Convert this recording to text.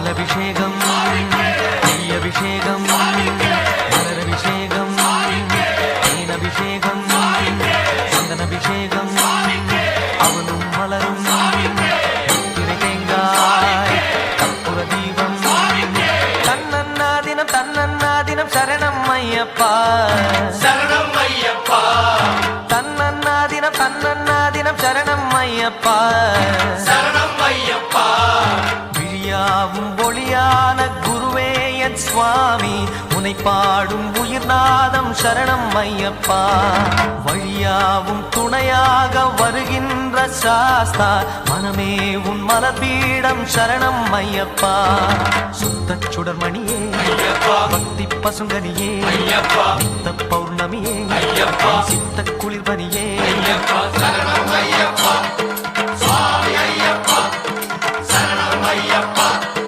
பாலபிஷேகம் நெய்யபிஷேகம் மலரபிஷேகம் தேனபிஷேகம் சந்தனபிஷேகம் அவனும் மலரும் திரை தேங்காய் கற்பூர தீபம் தன்னன்னா தினம் சரணம் ஐயப்பா சரணம் ஐயப்பா தன்னன்னா தினம் சரணம் ஐயப்பா சரணம் ஐயப்பா விழியாவும் ஒளியான குருவே என் சுவாமி உனை பாடும் உயிர்நாதம் சரணம் ஐயப்பா வழியாவும் துணையாக வருகின்ற சாஸ்தா மனமே உன் மலர்பீடம் சரணம் ஐயப்பா சுத்த சுடர்மணியே பக்தி பசுங்கனியே நித்த பௌர்ணமியே சித்த குளிர்பனியே சரணம் ஐயப்பா